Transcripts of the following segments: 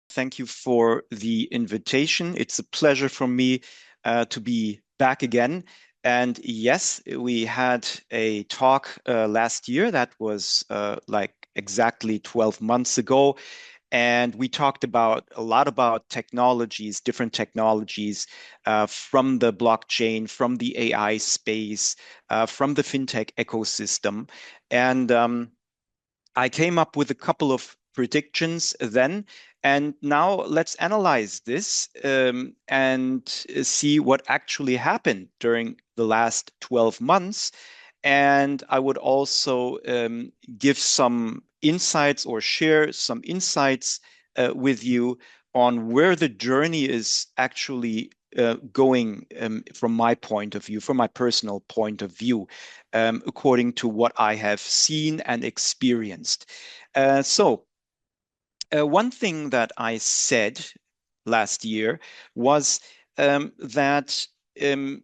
Thank you for the invitation. It's a pleasure for me to be back again. And yes, we had a talk last year that was like exactly 12 months ago. And we talked about a lot about technologies, different technologies from the blockchain, from the AI space, from the fintech ecosystem. And I came up with a couple of predictions then, and now let's analyze this and see what actually happened during the last 12 months. And I would also give some insights or share some insights with you on where the journey is actually going from my point of view, from my personal point of view, according to what I have seen and experienced. One thing that I said last year was that um,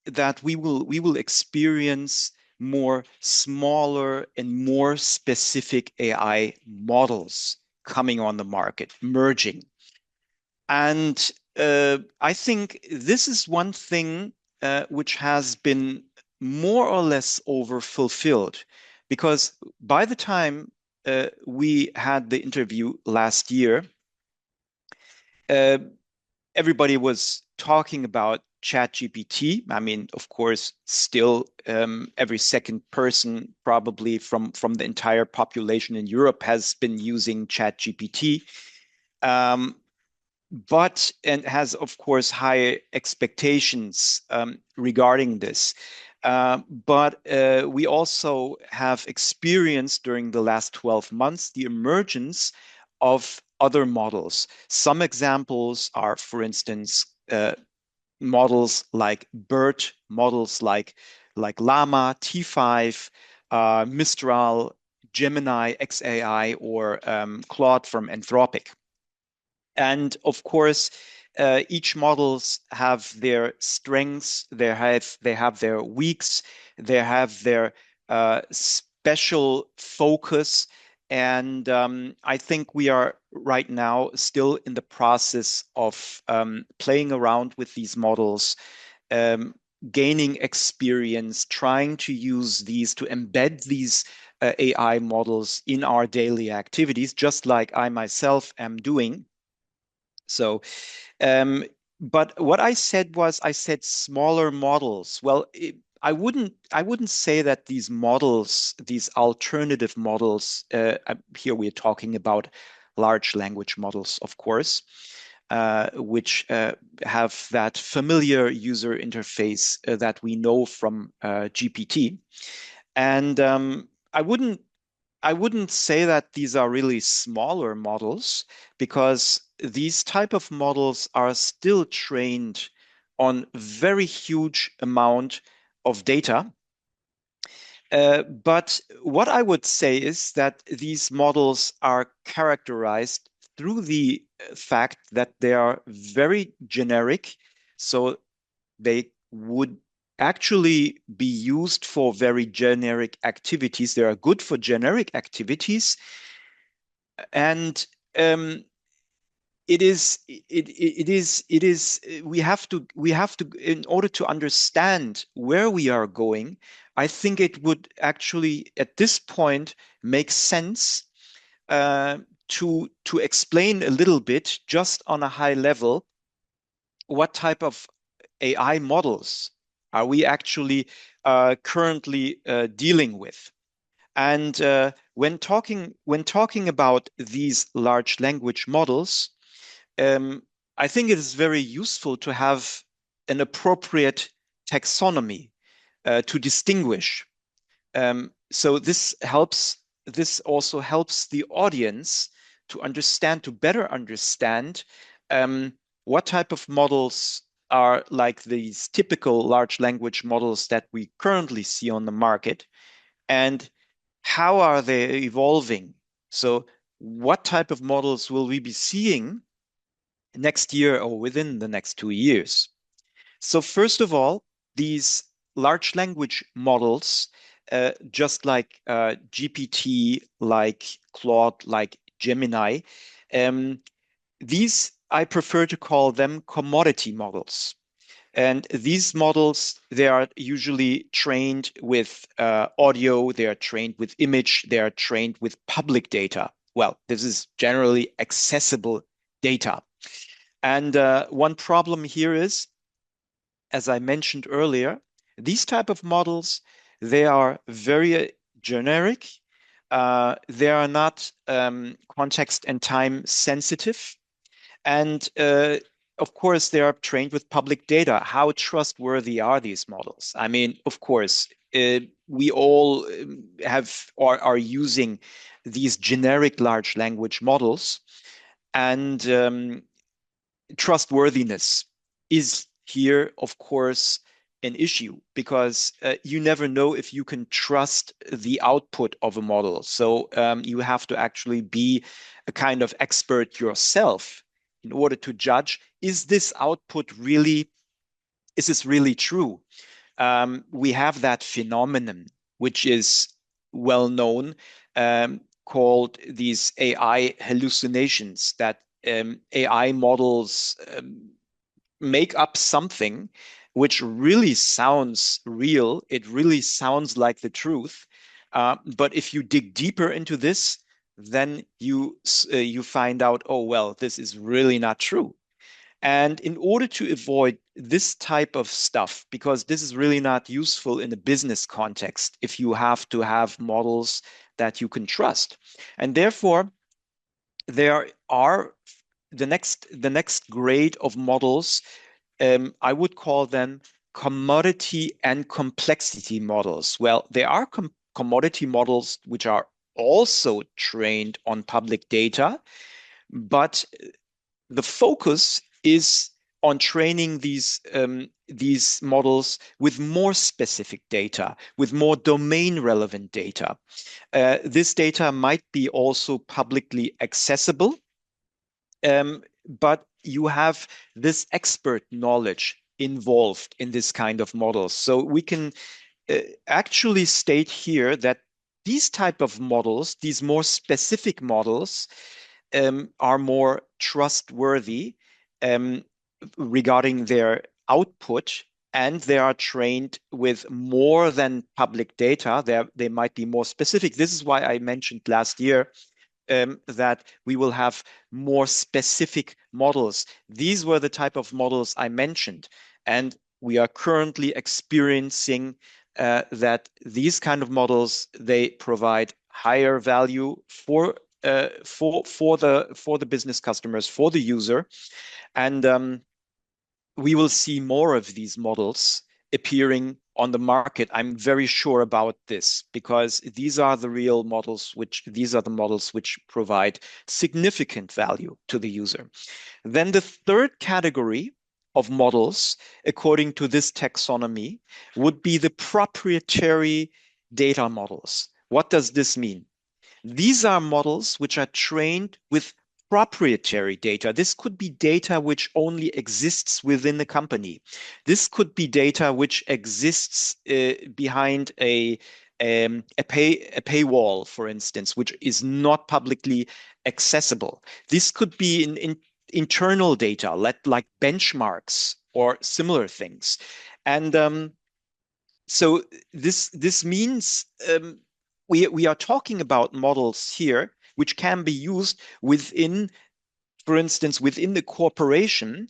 that we will experience more smaller and more specific AI models coming on the market, merging. And I think this is one thing which has been more or less over-fulfilled, because by the time we had the interview last year, uh, everybody was talking about ChatGPT. I mean, of course, still every second person probably from the entire population in Europe has been using ChatGPT. Um, but and has of course high expectations regarding this. But we also have experienced during the last 12 months the emergence of other models. Some examples are, for instance, models like BERT, models like Llama, T5, Mistral, Gemini, XAI, or Claude from Anthropic. And of course, each models have their strengths, they have their weaks, they have their special focus. And I think we are right now still in the process of playing around with these models, um, gaining experience, trying to use these to embed these AI models in our daily activities, just like I myself am doing. So, um, but what I said was, I said smaller models. Well, I wouldn't say that these models, these alternative models, here we're talking about large language models, of course, which have that familiar user interface that we know from GPT. And I wouldn't say that these are really smaller models, because these type of models are still trained on very huge amount of data. But what I would say is that these models are characterized through the fact that they are very generic. So they would actually be used for very generic activities. They are good for generic activities, and um, we have to, in order to understand where we are going. I think it would actually at this point make sense uh, to explain a little bit, just on a high level, what type of AI models are we actually currently dealing with? And when talking about these large language models, um, I think it is very useful to have an appropriate taxonomy to distinguish. So this helps. This also helps the audience to understand, to better understand um, what type of models are like these typical large language models that we currently see on the market, and how are they evolving. So what type of models will we be seeing next year or within the next 2 years? So first of all, these large language models, just like GPT, like Claude, like Gemini, um, these, I prefer to call them commodity models. And these models, they are usually trained with audio, they are trained with image, they are trained with public data. Well, this is generally accessible data. And one problem here is, as I mentioned earlier, these type of models, they are very generic. They are not context and time sensitive. And of course, they are trained with public data. How trustworthy are these models? I mean, of course, we all have or are using these generic large language models, and trustworthiness is here, of course, an issue because you never know if you can trust the output of a model. So you have to actually be a kind of expert yourself in order to judge, is this output really, is this really true? We have that phenomenon, which is well known, called these AI hallucinations, that AI models make up something which really sounds real. It really sounds like the truth. But if you dig deeper into this, then you find out, oh, well, this is really not true. And in order to avoid this type of stuff, because this is really not useful in a business context, if you have to have models that you can trust. And therefore, there are the next grade of models, I would call them commodity and complexity models. Well, there are commodity models which are also trained on public data, but the focus is on training these models with more specific data, with more domain relevant data. This data might be also publicly accessible, but you have this expert knowledge involved in this kind of models. So we can uh, actually state here that these type of models, these more specific models, are more trustworthy um, regarding their output, and they are trained with more than public data. They might be more specific. This is why I mentioned last year that we will have more specific models. These were the type of models I mentioned, and we are currently experiencing that these kind of models, they provide higher value for the business customers, for the user, and we will see more of these models appearing on the market. I'm very sure about this because these are the models which provide significant value to the user. Then the third category of models, according to this taxonomy, would be the proprietary data models. What does this mean? These are models which are trained with proprietary data. This could be data which only exists within the company. This could be data which exists behind a paywall, for instance, which is not publicly accessible. This could be in internal data, like benchmarks or similar things. And so this means we are talking about models here which can be used within, for instance, within the corporation,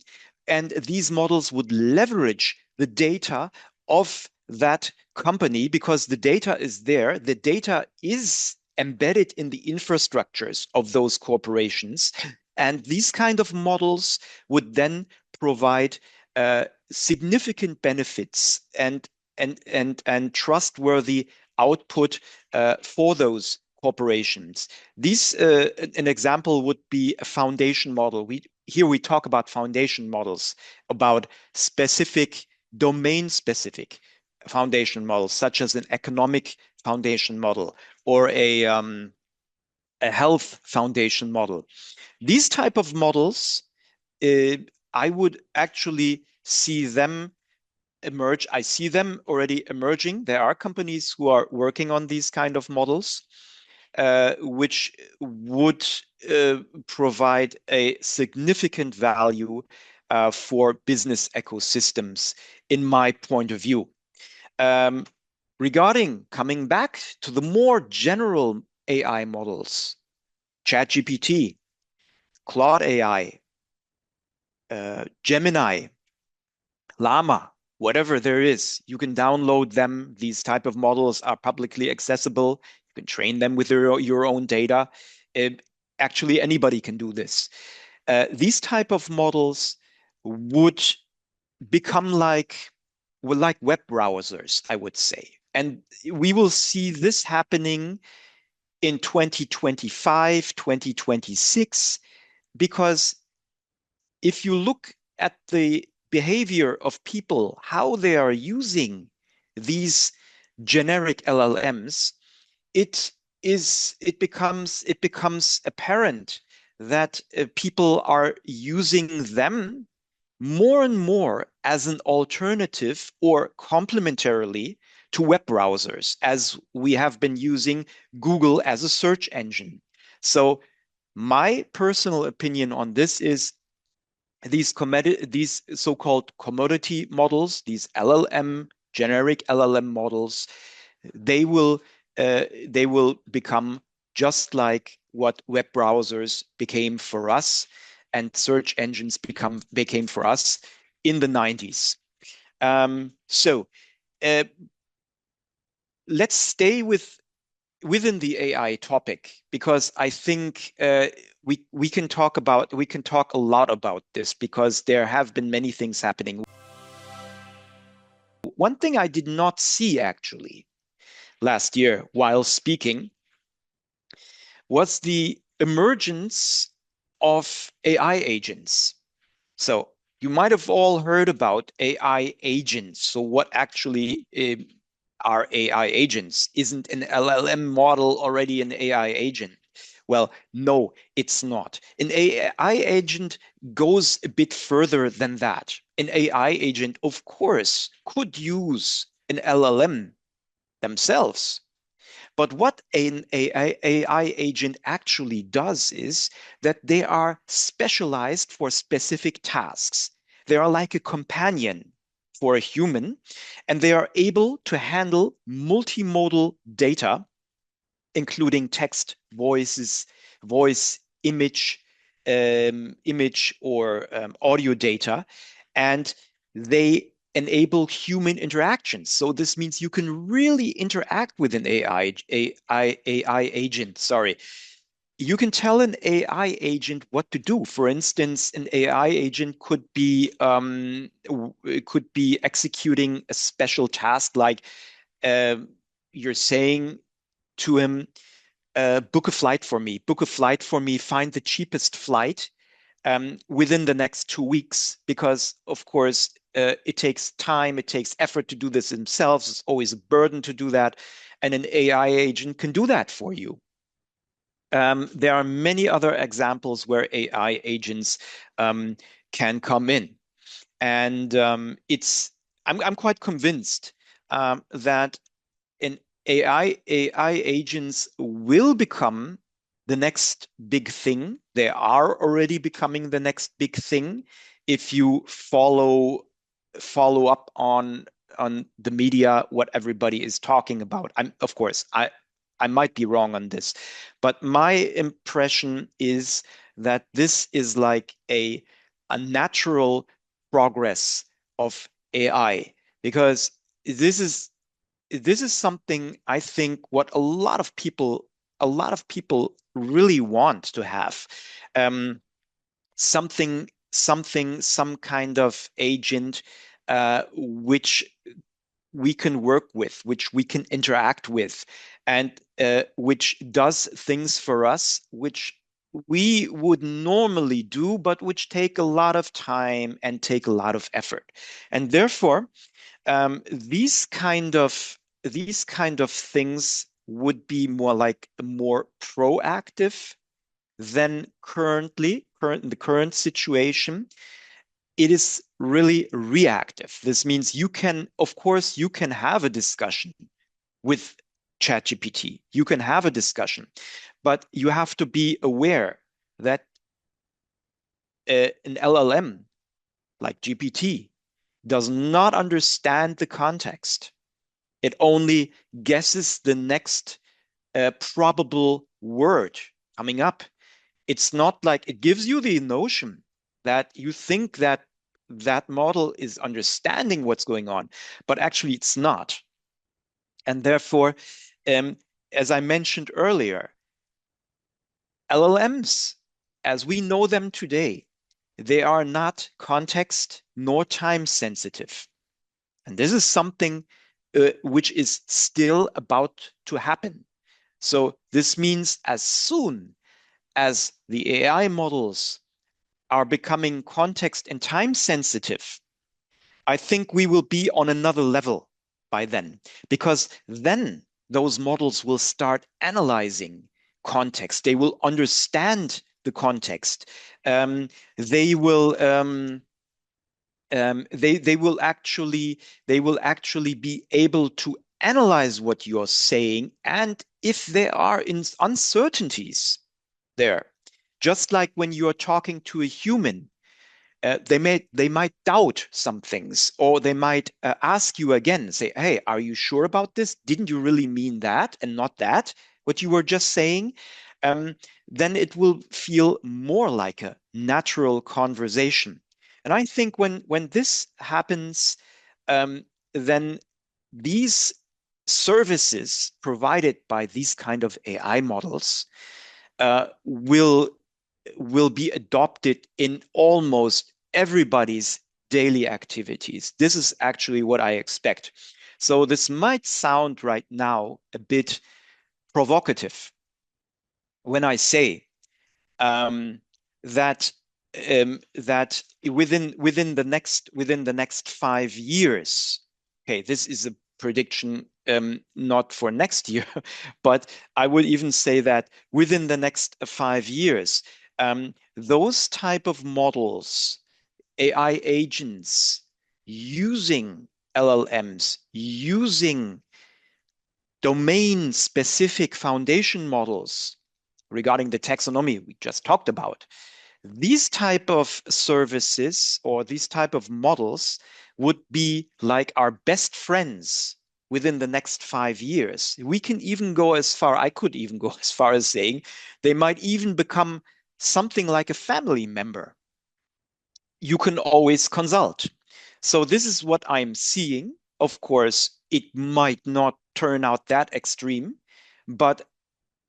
and these models would leverage the data of that company because the data is there. The data is embedded in the infrastructures of those corporations. And these kind of models would then provide significant benefits and trustworthy output for those corporations. These an example would be a foundation model. Here we talk about foundation models, about specific domain specific foundation models, such as an economic foundation model or a health foundation model. These type of models, uh, I would actually see them emerge. I see them already emerging. There are companies who are working on these kind of models, which would provide a significant value for business ecosystems, in my point of view. Um, Regarding coming back to the more general AI models, ChatGPT, Claude AI, Gemini, Llama, whatever there is, you can download them. These type of models are publicly accessible. You can train them with your own data. Uh, Actually, anybody can do this. These type of models would become like web browsers, I would say. And we will see this happening in 2025, 2026, because if you look at the behavior of people, how they are using these generic LLMs, it becomes apparent that people are using them more and more as an alternative or complementarily to web browsers, as we have been using Google as a search engine. So my personal opinion on this is these so-called commodity models, these LLM, generic LLM models, they will they will become just like what web browsers became for us and search engines became for us in the 90s. So uh, let's stay within the AI topic, because I think we can talk a lot about this, because there have been many things happening. One thing I did not see actually last year while speaking was the emergence of AI agents. So you might have all heard about AI agents. So what actually are AI agents? Isn't an LLM model already an AI agent? Well, no, it's not. An AI agent goes a bit further than that. An AI agent, of course, could use an LLM themselves. But what an AI agent actually does is that they are specialized for specific tasks. They are like a companion for a human, and they are able to handle multimodal data, including text, voice, image or audio data, and they enable human interactions. So this means you can really interact with an AI agent. Sorry. You can tell an AI agent what to do. For instance, an AI agent could be executing a special task, like um you're saying to him, book a flight for me, find the cheapest flight within the next 2 weeks, because of course it takes time, it takes effort to do this themselves. It's always a burden to do that, and an AI agent can do that for you. There are many other examples where AI agents um, can come in, and I'm quite convinced that in AI agents will become the next big thing. They are already becoming the next big thing if you follow up on the media, what everybody is talking about. Of course, I might be wrong on this, but my impression is that this is like a natural progress of AI, because this is this is something I think what a lot of people really want to have. Um, some kind of agent which we can work with, which we can interact with, and which does things for us which we would normally do, but which take a lot of time and take a lot of effort. And therefore, these kind of things would be more proactive than in the current situation. It is really reactive. This means of course, you can have a discussion with ChatGPT. You can have a discussion, but you have to be aware. that an LLM like GPT does not understand the context. It only guesses the next probable word coming up. It's not like it gives you the notion that you think that that model is understanding what's going on, but actually it's not. And therefore, um, as I mentioned earlier, LLMs, as we know them today, they are not context nor time sensitive. And this is something which is still about to happen. So this means as soon as the AI models are becoming context and time sensitive, I think we will be on another level by then, because then those models will start analyzing context. They will understand the context. Um, they will they will actually be able to analyze what you're saying, and if there are uncertainties there, just like when you're talking to a human, they might doubt some things, or they might ask you again, say, "Hey, are you sure about this? Didn't you really mean that and not that? What you were just saying?" Um, then it will feel more like a natural conversation. And I think when this happens, then these services provided by these kind of AI models uh, will will be adopted in almost everybody's daily activities. This is actually what I expect. So this might sound right now a bit provocative when I say um, that that within the next 5 years. Okay, this is a prediction not for next year, but I would even say that within the next 5 years, those type of models, AI agents using LLMs, using domain-specific foundation models regarding the taxonomy we just talked about, these type of services or these type of models would be like our best friends within the next 5 years. We can even go as far, I could even go as far as saying they might even become something like a family member you can always consult. So this is what I'm seeing. Of course, it might not turn out that extreme, but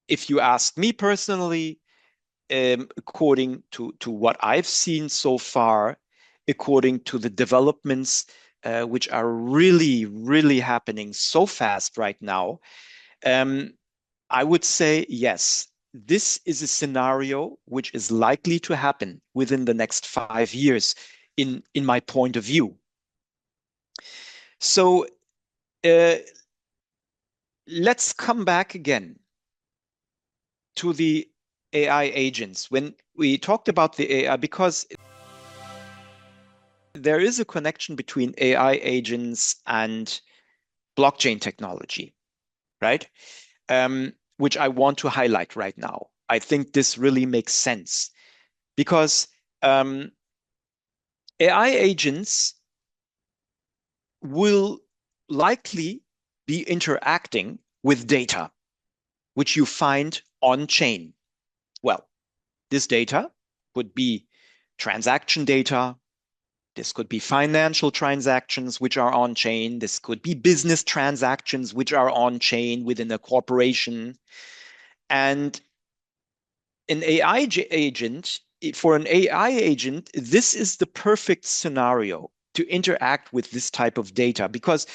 if you ask me personally, according to what I've seen so far, according to the developments which are really, really happening so fast right now, um, I would say yes. This is a scenario which is likely to happen within the next 5 years, in my point of view. So uh, let's come back again to the AI agents. When we talked about the AI, because there is a connection between AI agents and blockchain technology, right? Which I want to highlight right now. I think this really makes sense because AI agents will likely be interacting with data which you find on chain. Well, this data could be transaction data. This could be financial transactions which are on chain. This could be business transactions which are on chain within a corporation. And an AI agent, for an AI agent, this is the perfect scenario to interact with this type of data. Because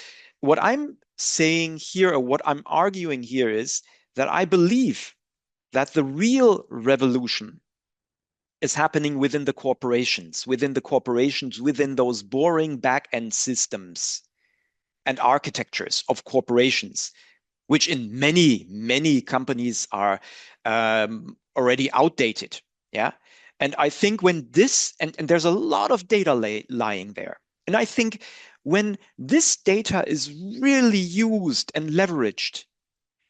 what I'm saying here, or what I'm arguing here, is that I believe that the real revolution is happening within the corporations, within those boring back-end systems and architectures of corporations, which in many, many companies are already outdated. Yeah. And I think when this, and there's a lot of data lying there. And I think when this data is really used and leveraged,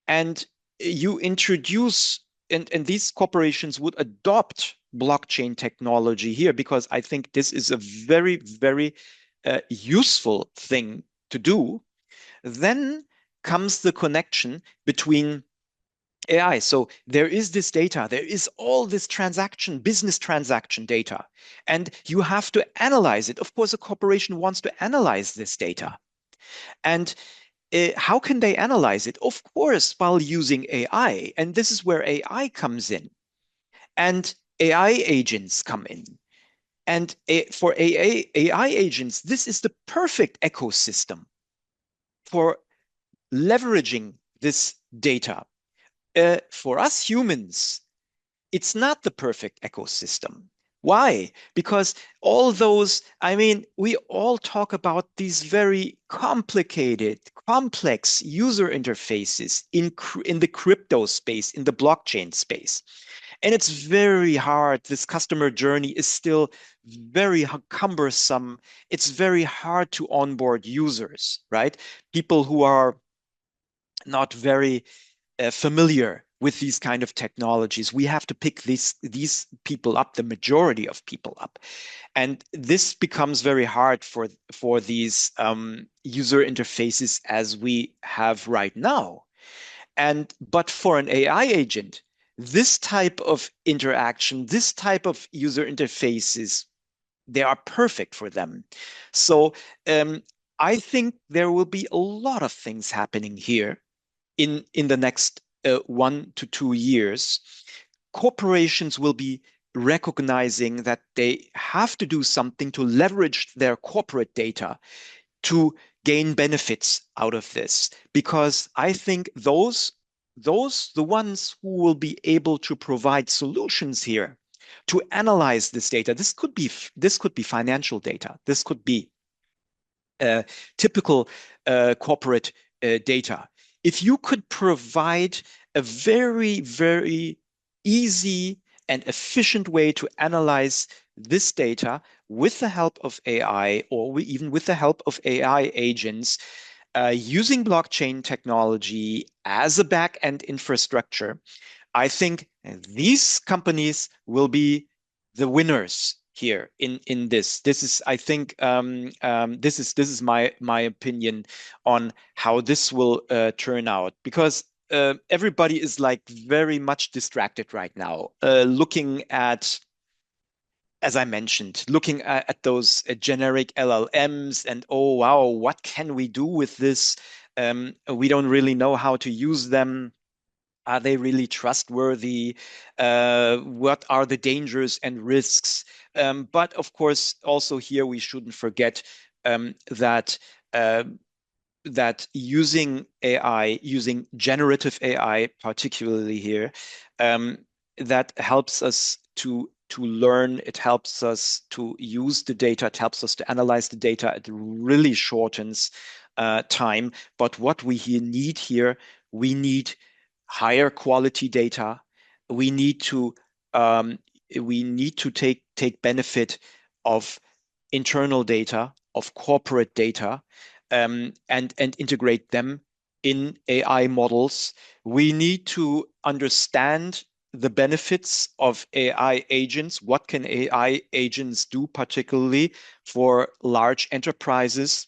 and you introduce, and these corporations would adopt blockchain technology here because I think this is a very, very useful thing to do. Then comes the connection between AI. So there is this data, there is all this business transaction data, and you have to analyze it. Of course, a corporation wants to analyze this data. And how can they analyze it? Of course, while using AI. And this is where AI comes in, and AI agents come in. And for AI agents, this is the perfect ecosystem for leveraging this data. For us humans, it's not the perfect ecosystem. Why? Because all those, I mean, we all talk about these very complicated, complex user interfaces in the crypto space, in the blockchain space. And it's very hard. This customer journey is still very cumbersome. It's very hard to onboard users, right? People who are not very familiar with these kind of technologies. We have to pick these people up, the majority of people up, and this becomes very hard for these user interfaces as we have right now. And but for an AI agent, this type of interaction, this type of user interfaces, they are perfect for them. So I think there will be a lot of things happening here in the next 1 to 2 years. Corporations will be recognizing that they have to do something to leverage their corporate data to gain benefits out of this. Because I think the ones who will be able to provide solutions here to analyze this data, this could be financial data, this could be uh, typical corporate data. If you could provide a very, very easy and efficient way to analyze this data with the help of AI or even with the help of AI agents, using blockchain technology as a back-end infrastructure, I think these companies will be the winners here in this. This is, I think, this is my opinion on how this will turn out because everybody is like very much distracted right now, looking at, as I mentioned, looking at those generic LLMs and oh wow, what can we do with this? We don't really know how to use them. Are they really trustworthy? What are the dangers and risks? But of course, also here we shouldn't forget that using AI, using generative AI, particularly here, um, that helps us to learn. It helps us to use the data. It helps us to analyze the data. It really shortens time. But what we need here, we need higher quality data. We need to um, we need to take benefit of internal data, of corporate data, and integrate them in AI models. We need to understand the benefits of AI agents. What can AI agents do, particularly for large enterprises?